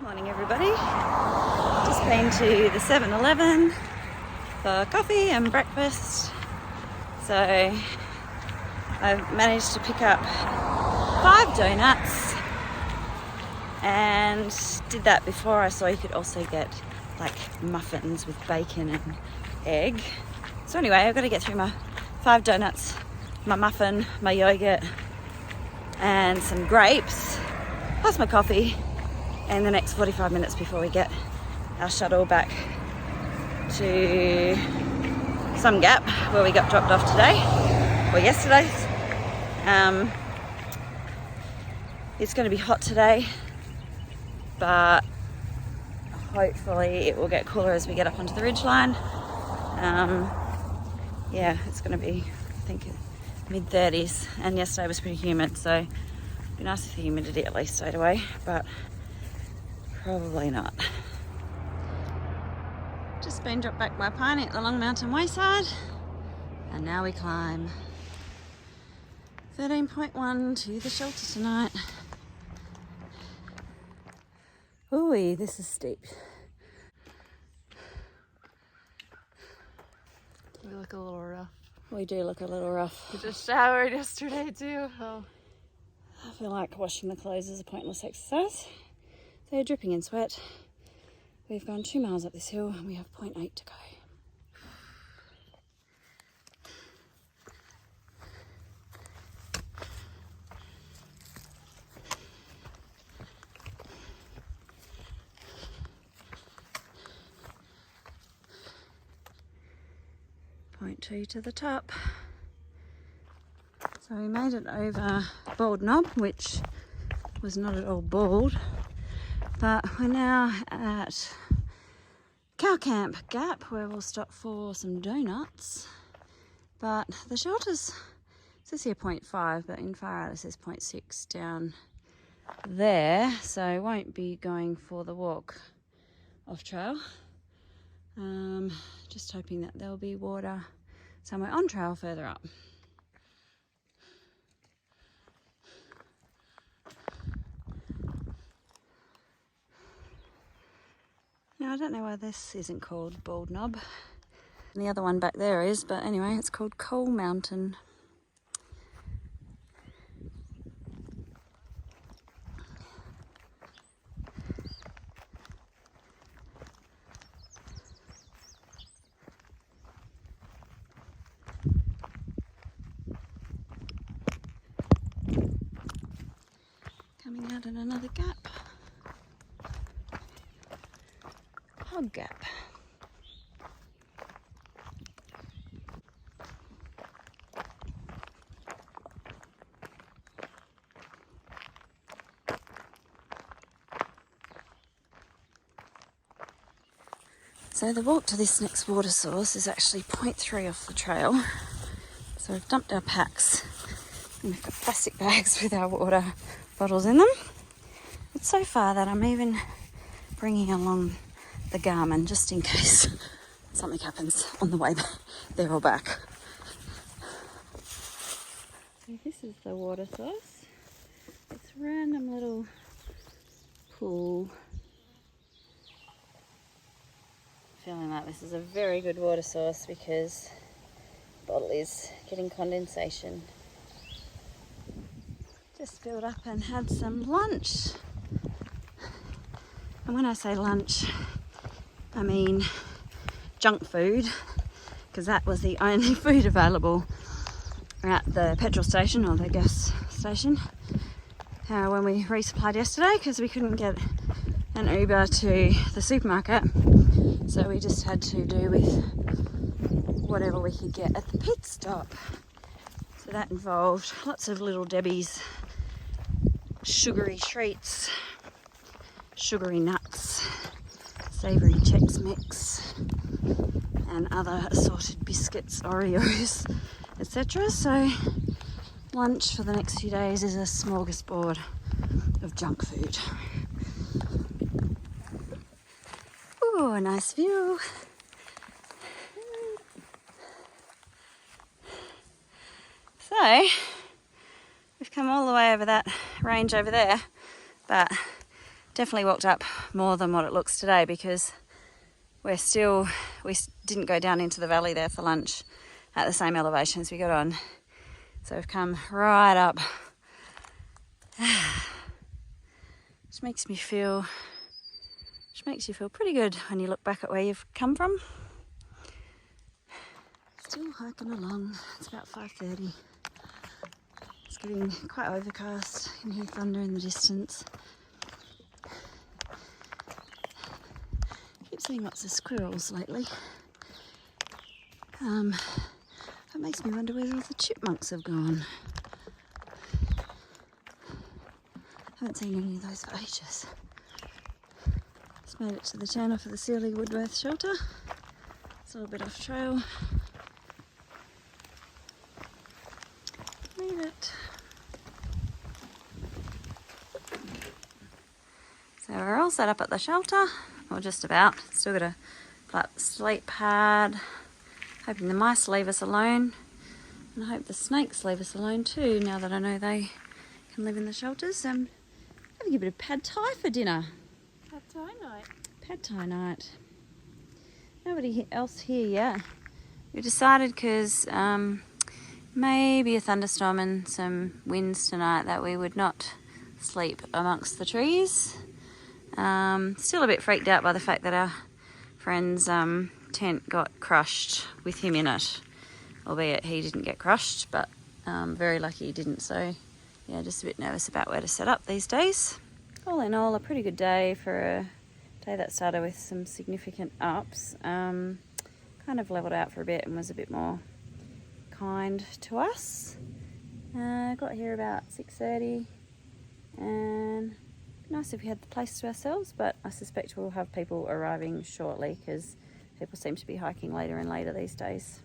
Morning everybody. Just been to the 7-Eleven for coffee and breakfast. So I've managed to pick up 5 donuts and did that before. I saw you could also get like muffins with bacon and egg. So anyway, I've got to get through my 5 donuts, my muffin, my yogurt and some grapes, plus my coffee, and the next 45 minutes before we get our shuttle back to some gap where we got dropped off today, or yesterday. It's going to be hot today, but hopefully it will get cooler as we get up onto the ridgeline. Yeah, it's going to be, I think, mid-30s, and yesterday was pretty humid, so it'd be nice if the humidity at least stayed away, but probably not. Just been dropped back by Piney at the Long Mountain Wayside, and now we climb 13.1 to the shelter tonight. Ooh, this is steep. We look a little rough. We do look a little rough. We just showered yesterday too. Oh. I feel like washing the clothes is a pointless exercise. They're dripping in sweat. We've gone 2 miles up this hill and we have 0.8 to go. Point 2 to the top. So we made it over Bald Knob, which was not at all bald, but we're now at Cow Camp Gap where we'll stop for some donuts. But the shelter's, it says here 0.5, but in far out it says 0.6 down there, so I won't be going for the walk off trail. Just hoping that there'll be water somewhere on trail further up. Now I don't know why this isn't called Bald Knob. And the other one back there is, but anyway, it's called Coal Mountain. Coming out in another gap. Hog Gap. So the walk to this next water source is actually 0.3 off the trail. So we've dumped our packs and we've got plastic bags with our water bottles in them. It's so far that I'm even bringing along the Garmin just in case something happens on the way there or back. So this is the water source. It's a random little pool. Feeling like this is a very good water source because the bottle is getting condensation. Just filled up and had some lunch. And when I say lunch, I mean junk food, because that was the only food available at the petrol station or the gas station when we resupplied yesterday, because we couldn't get an Uber to the supermarket, so we just had to do with whatever we could get at the pit stop. So that involved lots of Little Debbie's sugary treats, sugary nuts, savoury Chex Mix, and other assorted biscuits, Oreos, etc. So lunch for the next few days is a smorgasbord of junk food. Ooh, a nice view. So we've come all the way over that range over there, but definitely walked up more than what it looks today, because we didn't go down into the valley there for lunch at the same elevation as we got on. So we've come right up. Which makes you feel pretty good when you look back at where you've come from. Still hiking along. It's about 5:30. It's getting quite overcast. You can hear thunder in the distance. Keep seeing lots of squirrels lately. That makes me wonder where all the chipmunks have gone. Haven't seen any of those for ages. Just made it to the turn off of the Seeley-Woodworth Shelter. It's a little bit off trail. Made it. So we're all set up at the shelter, or just about. Still got a flat sleep pad. Hoping the mice leave us alone, and I hope the snakes leave us alone too, now that I know they can live in the shelters. Having a bit of pad thai for dinner. Pad thai night. Pad thai night. Nobody else here yet. We decided, because maybe a thunderstorm and some winds tonight, that we would not sleep amongst the trees. Still a bit freaked out by the fact that our friend's tent got crushed with him in it, albeit he didn't get crushed, but very lucky he didn't. So yeah, just a bit nervous about where to set up these days. All in all, a pretty good day for a day that started with some significant ups. Kind of leveled out for a bit and was a bit more kind to us. Got here about 6:30, and nice if we had the place to ourselves, but I suspect we'll have people arriving shortly, because people seem to be hiking later and later these days.